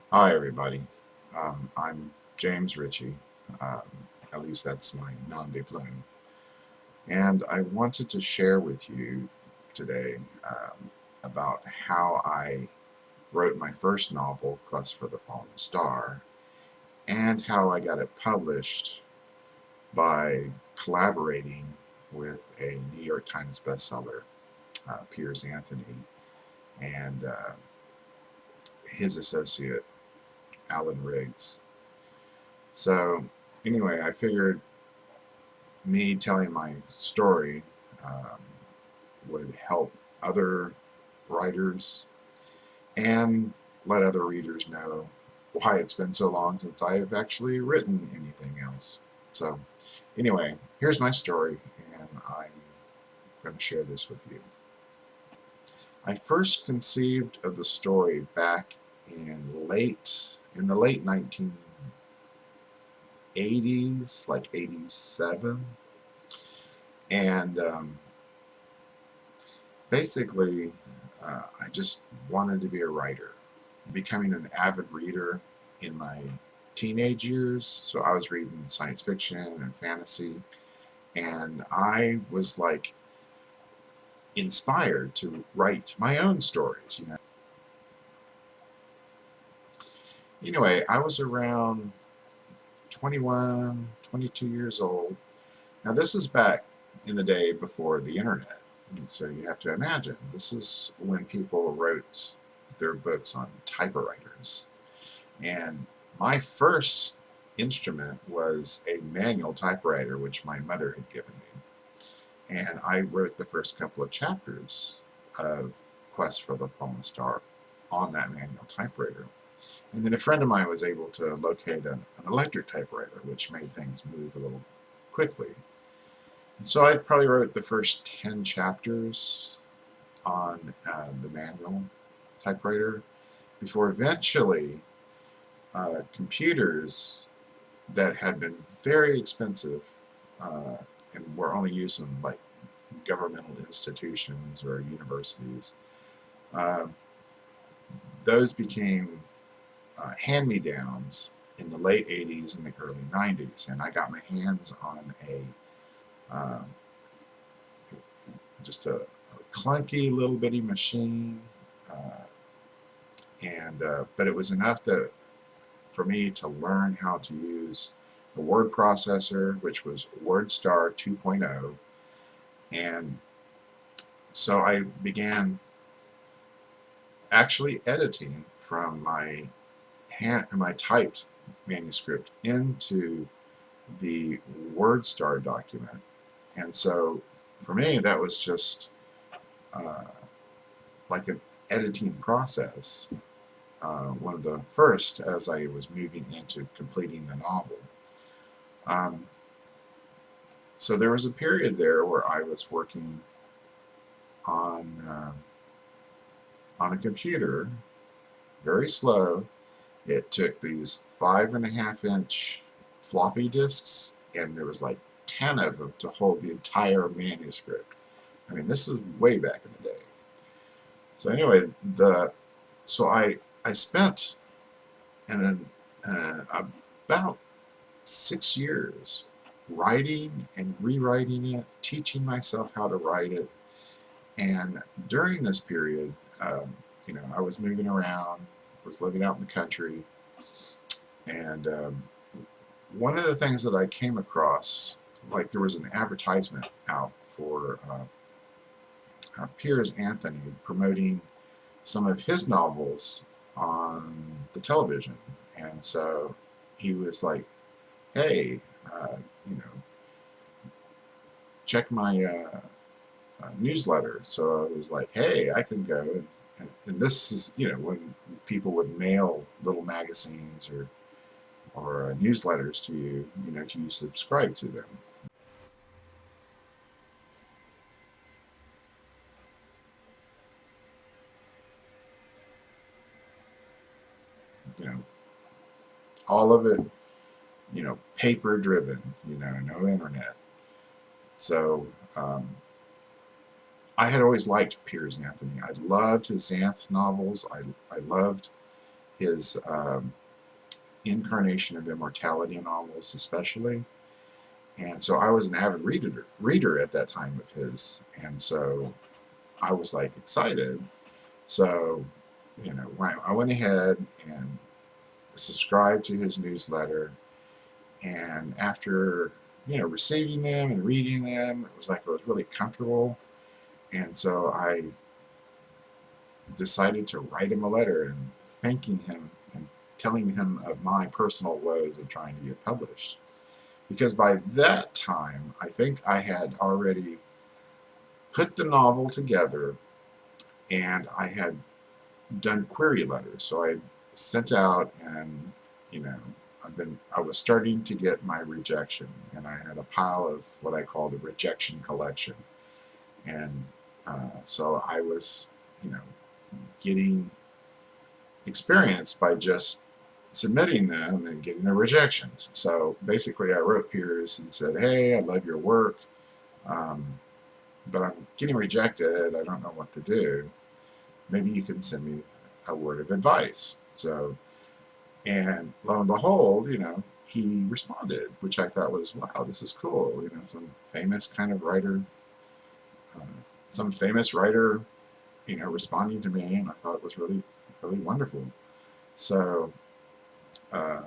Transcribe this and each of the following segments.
Hi, everybody. I'm James Ritchie. Um, at least that's my nom de plume. And I wanted to share with you today about how I wrote my first novel, Quest for the Fallen Star, and how I got it published by collaborating with a New York Times bestseller, Piers Anthony, and his associate, Alan Riggs. So, anyway, I figured me telling my story um, would help other writers and let other readers know why it's been so long since I've actually written anything else. So, anyway, here's my story, and I'm going to share this with you. I first conceived of the story back in the late 1980s, like 87, and basically, I just wanted to be a writer. Becoming an avid reader in my teenage years, so I was reading science fiction and fantasy, and I was like inspired to write my own stories. Anyway, I was around 21, 22 years old. Now, this is back in the day before the internet. And so you have to imagine, this is when people wrote their books on typewriters. And my first instrument was a manual typewriter, which my mother had given me. And I wrote the first couple of chapters of Quest for the Fallen Star on that manual typewriter. And then a friend of mine was able to locate an electric typewriter, which made things move a little quickly. And so I probably wrote the first 10 chapters on the manual typewriter before eventually computers that had been very expensive and were only used in like governmental institutions or universities. Uh, those became hand-me-downs in the late 80s and the early 90s, and I got my hands on uh, a clunky little bitty machine, uh, and but it was enough for me to learn how to use a word processor, which was WordStar 2.0, and so I began actually editing from my typed manuscript into the WordStar document. And so for me, that was just uh, like an editing process, one of the first as I was moving into completing the novel. Um, so there was a period there where I was working on on a computer, very slow. It took these 5.5-inch floppy disks, and there was like 10 of them to hold the entire manuscript. I mean, this is way back in the day. So anyway, I spent about 6 years writing and rewriting it, teaching myself how to write it, and during this period, I was moving around, was living out in the country, and one of the things that I came across, like there was an advertisement out for Piers Anthony promoting some of his novels on the television. And so he was like, hey, uh, you know, check my newsletter. So I was like, hey, I can go. And this is, when people would mail little magazines or newsletters to you, if you subscribe to them. You know, all of it, paper driven, no internet. So I had always liked Piers Anthony. I loved his Xanth novels. I loved his Incarnation of Immortality novels especially. And so I was an avid reader at that time of his, and so I was like excited. So, I went ahead and subscribed to his newsletter, and after receiving them and reading them, it was like I was really comfortable, and so I decided to write him a letter and thanking him and telling him of my personal woes of trying to get published. Because by that time, I think I had already put the novel together, and I had done query letters. So I sent out, and you know, I was starting to get my rejection, and I had a pile of what I call the rejection collection, and so I was, getting experience by just submitting them and getting the rejections. So basically, I wrote Piers and said, "Hey, I love your work, um, but I'm getting rejected. I don't know what to do. Maybe you can send me a word of advice." So, and lo and behold, he responded, which I thought was, wow, this is cool. Some famous kind of writer, uh, some famous writer, responding to me, and I thought it was really, really wonderful. So, uh,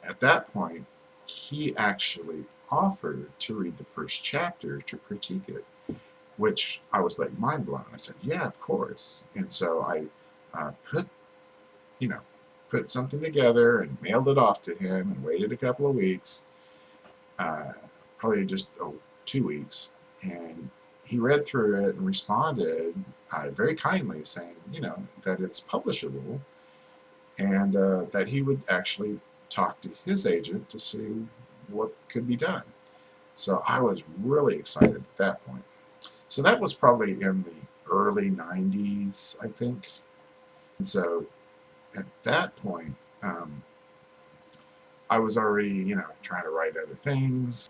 at that point, he actually offered to read the first chapter to critique it, which I was like mind blown. I said, "Yeah, of course." And so I put, you know, put something together and mailed it off to him and waited a couple of weeks, uh, probably just 2 weeks, and he read through it and responded very kindly, saying, that it's publishable and that he would actually talk to his agent to see what could be done. So I was really excited at that point. So that was probably in the early 90s, I think. And so at that point, I was already, trying to write other things.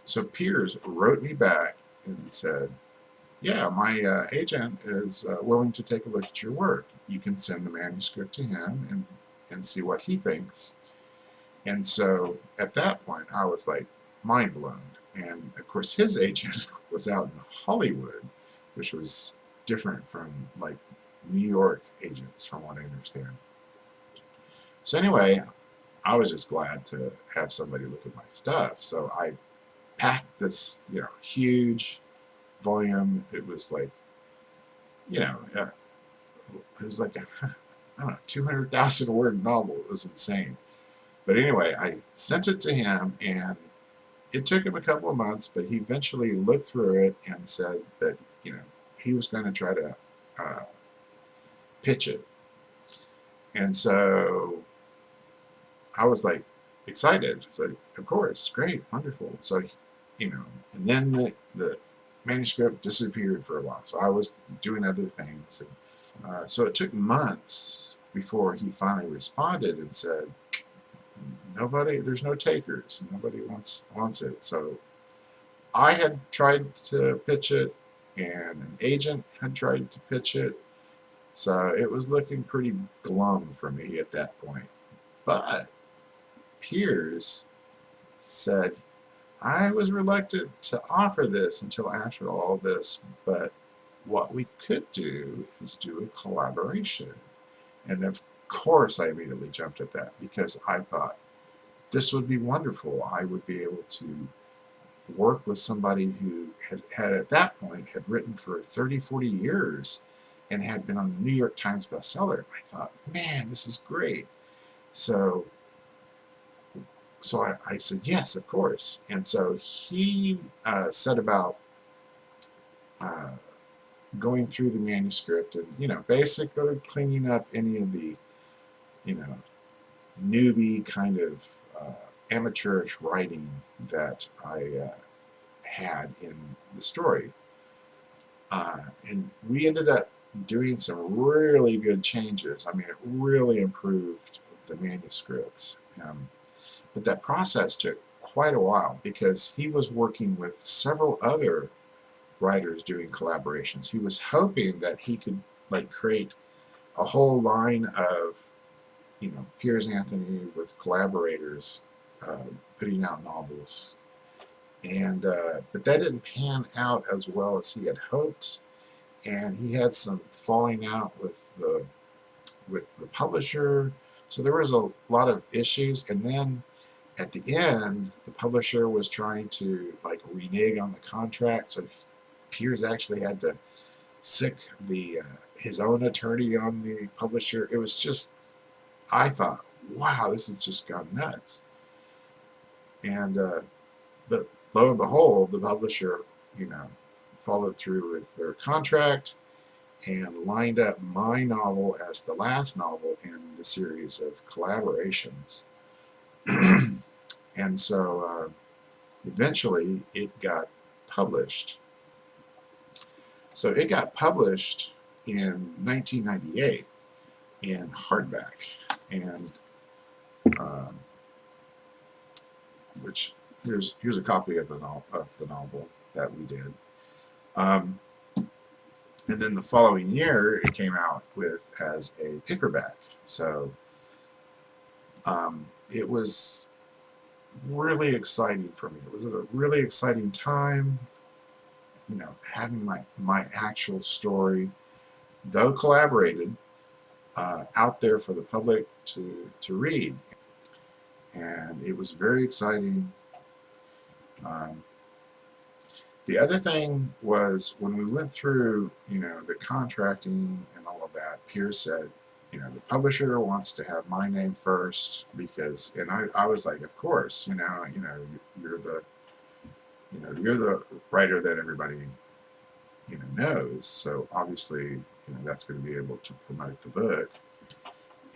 So Piers wrote me back and said, "Yeah, my agent is willing to take a look at your work. You can send the manuscript to him and see what he thinks." And so at that point, I was like mind blown. And of course, his agent was out in Hollywood, which was different from like New York agents, from what I understand. So anyway, I was just glad to have somebody look at my stuff. So I packed this, huge volume. It was like, it was like a, I don't know, 200,000 word novel. It was insane. But anyway, I sent it to him, and it took him a couple of months, but he eventually looked through it and said that, he was going to try to uh, pitch it. And so I was like excited. So, of course, great, wonderful. So, and then the manuscript disappeared for a while. So I was doing other things. And, so it took months before he finally responded and said, there's no takers. Nobody wants it. So I had tried to pitch it, and an agent had tried to pitch it. So it was looking pretty glum for me at that point. But Piers said, "I was reluctant to offer this until after all this, but what we could do is do a collaboration." And of course, I immediately jumped at that because I thought this would be wonderful. I would be able to work with somebody who had at that point had written for 30, 40 years and had been on the New York Times bestseller. I thought, man, this is great. So I said, yes, of course. And so he set about going through the manuscript and, basically cleaning up any of the, you know, newbie kind of amateurish writing that I had in the story. And we ended up doing some really good changes. I mean, it really improved the manuscript. But that process took quite a while because he was working with several other writers doing collaborations. He was hoping that he could like create a whole line of Piers Anthony with collaborators putting out novels, and but that didn't pan out as well as he had hoped, and he had some falling out with the publisher. So there was a lot of issues, and then at the end, the publisher was trying to like renege on the contract, so Piers actually had to sick the his own attorney on the publisher. It was just, I thought, wow, this has just gone nuts. And but lo and behold, the publisher, you know, followed through with their contract and lined up my novel as the last novel in the series of collaborations. And so eventually it got published. So it got published in 1998 in hardback, and um, which here's a copy of the novel that we did. Um, and then the following year, it came out with as a paperback. So it was really exciting for me. It was a really exciting time, having my actual story, though collaborated, out there for the public to read. And it was very exciting. Um, the other thing was when we went through, the contracting and all of that, Piers said, the publisher wants to have my name first because, and I was like, of course, you're the, you're the writer that everybody, knows. So obviously, that's going to be able to promote the book.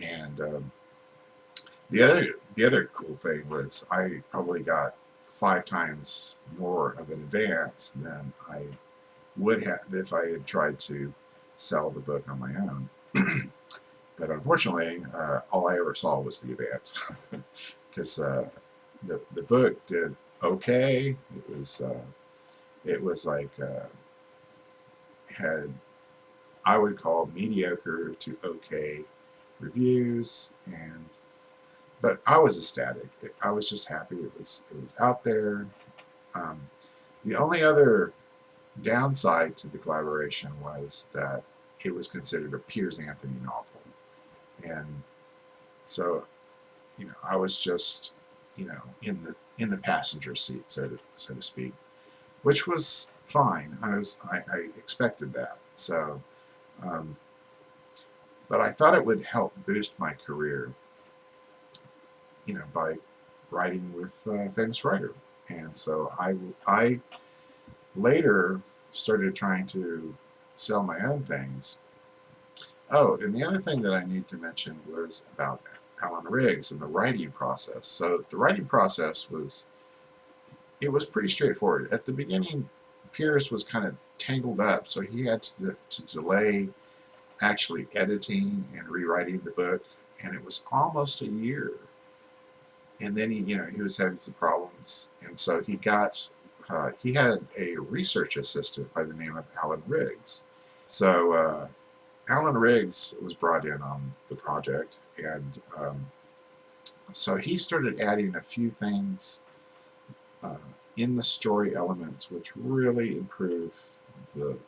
And the other cool thing was I probably got 5 times more of an advance than I would have if I had tried to sell the book on my own. But unfortunately, all I ever saw was the advance, because the book did okay. It was like had, I would call, mediocre to okay reviews, but I was ecstatic. I was just happy it was out there. Um, the only other downside to the collaboration was that it was considered a Piers Anthony novel, and so I was just in the passenger seat, so to speak, which was fine. I expected that. So, um, but I thought it would help boost my career, by writing with a famous writer. And so I later started trying to sell my own things. Oh, and the other thing that I need to mention was about Alan Riggs and the writing process. So the writing process was pretty straightforward. At the beginning, Piers was kind of tangled up, so he had to delay actually editing and rewriting the book, and it was almost a year. And then he was having some problems, and so he had a research assistant by the name of Alan Riggs. So Alan Riggs was brought in on the project, and so he started adding a few things uh, in the story elements, which really improve the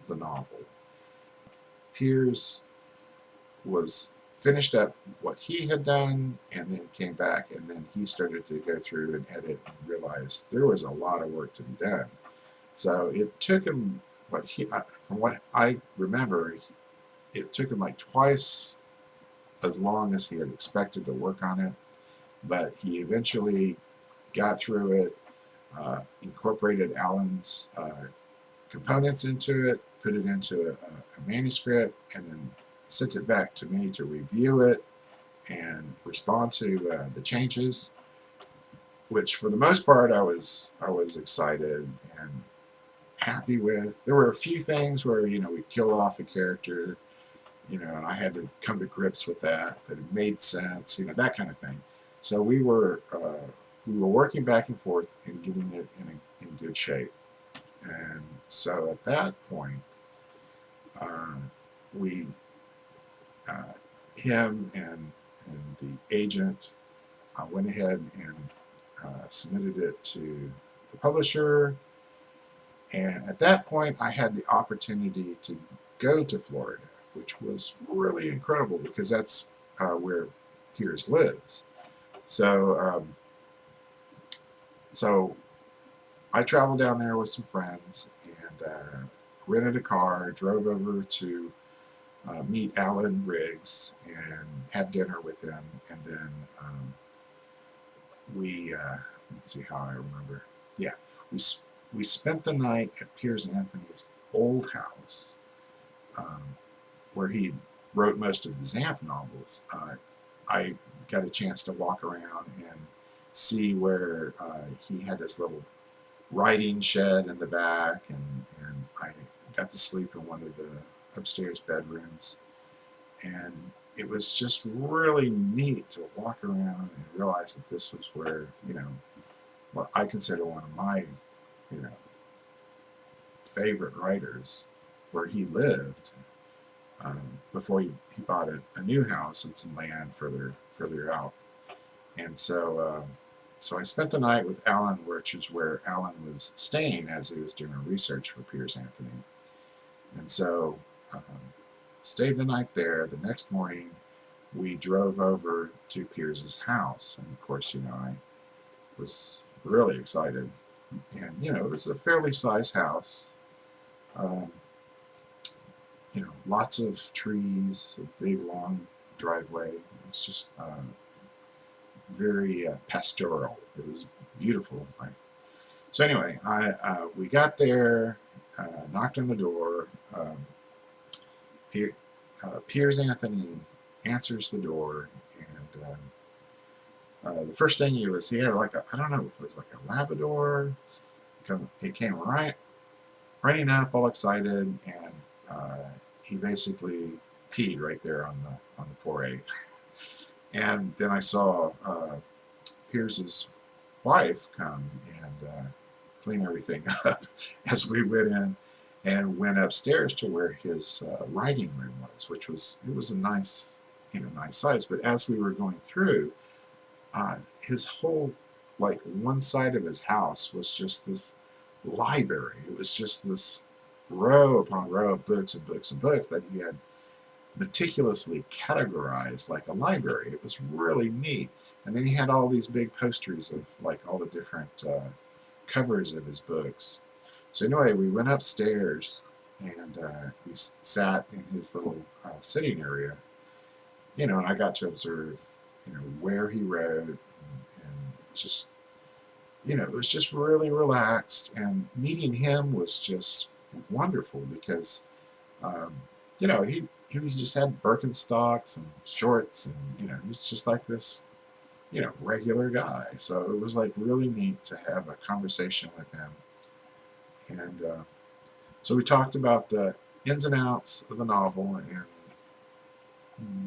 novel. Piers was finished up what he had done, and then came back, and then he started to go through and edit and realized there was a lot of work to be done. So it took him, from what I remember, it took him like twice as long as he had expected to work on it, but he eventually got through it, incorporated Alan's components into it, put it into a manuscript, and then sent it back to me to review it and respond to the changes, which for the most part I was excited and happy with. There were a few things where we killed off a character, and I had to come to grips with that, but it made sense, that kind of thing. So we were working back and forth and getting it in good shape. And so at that point, we him and and the agent went ahead and submitted it to the publisher. And at that point, I had the opportunity to go to Florida, which was really incredible because that's where Piers lives. So, so I traveled down there with some friends and rented a car, drove over to meet Alan Riggs and had dinner with him, and then we let's see how I remember. Yeah, we we spent the night at Piers Anthony's old house, um, where he wrote most of the Zamp novels. I got a chance to walk around and see where he had his little writing shed in the back, and I got to sleep in one of the upstairs bedrooms. And it was just really neat to walk around and realize that this was where, what I consider one of my, you know, favorite writers, where he lived before he bought a new house and some land further out. And so I spent the night with Alan, which is where Alan was staying as he was doing research for Piers Anthony. And so um, stayed the night there. The next morning, we drove over to Piers's house, and of course, I was really excited. And it was a fairly sized house. Um, lots of trees, a big long driveway. It was just very pastoral. It was beautiful. So anyway, we got there, knocked on the door. Piers Anthony answers the door, and the first thing he had like I don't know if it was like a Labrador. It came running up, all excited, and he basically peed right there on the foray. And then I saw Piers's wife come and clean everything up as we went in and went upstairs to where his writing room was, it was a nice size. But as we were going through, his whole, like, one side of his house was just this library. It was just this row upon row of books and books and books that he had meticulously categorized like a library. It was really neat. And then he had all these big posters of like all the different covers of his books. So anyway, we went upstairs and we sat in his little sitting area, and I got to observe, where he wrote, and just, it was just really relaxed. And meeting him was just wonderful because, um, he just had Birkenstocks and shorts, and he's just like this, regular guy. So it was like really neat to have a conversation with him. And so we talked about the ins and outs of the novel, and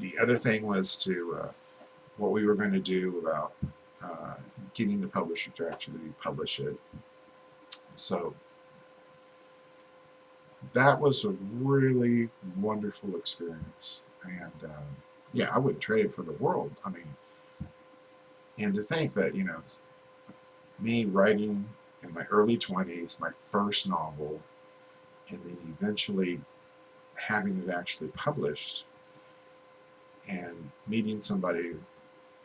the other thing was to what we were going to do about getting the publisher to actually publish it. So that was a really wonderful experience, and yeah, I wouldn't trade it for the world. I mean, and to think that me writing in my early 20s, my first novel, and then eventually having it actually published, and meeting somebody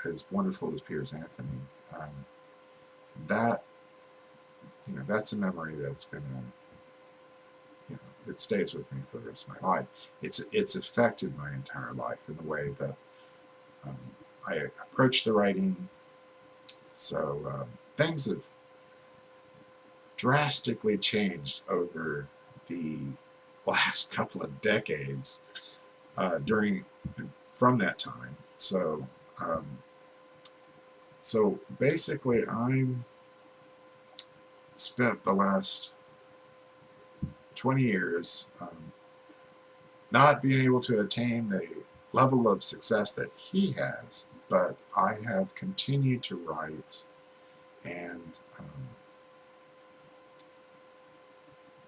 as wonderful as Piers Anthony, that that's a memory that's gonna it stays with me for the rest of my life. It's affected my entire life in the way that um, I approach the writing. So things have drastically changed over the last couple of decades from that time. So so basically, I'm spent the last 20 years not being able to attain the level of success that he has, but I have continued to write, and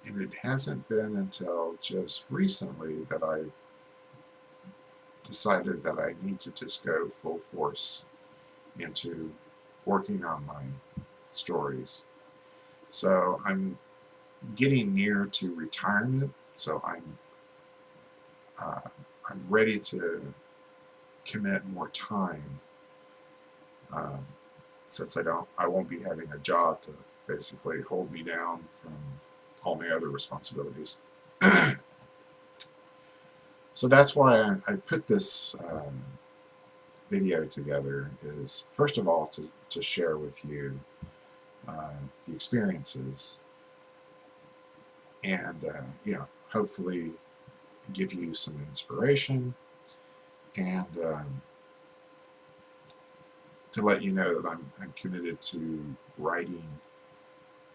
it hasn't been until just recently that I've decided that I need to just go full force into working on my stories. So I'm getting near to retirement, so uh, I'm ready to commit more time, um, since I won't be having a job to basically hold me down from all my other responsibilities. So that's why I put this video together, is first of all to share with you the experiences, and hopefully give you some inspiration, and to let you know that I'm committed to writing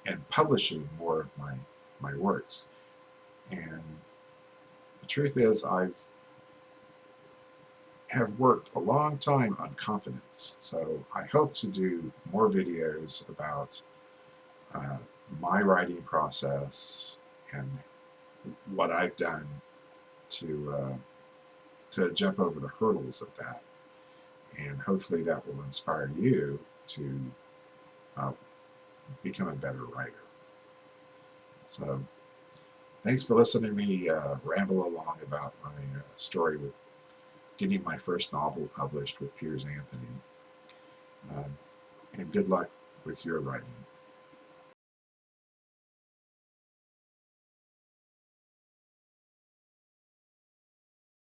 and publishing more of my works. And the truth is, have worked a long time on confidence, so I hope to do more videos about uh, my writing process and what I've done to jump over the hurdles of that, and hopefully that will inspire you to uh, become a better writer. So thanks for listening to me ramble along about my story with getting my first novel published with Piers Anthony. And good luck with your writing.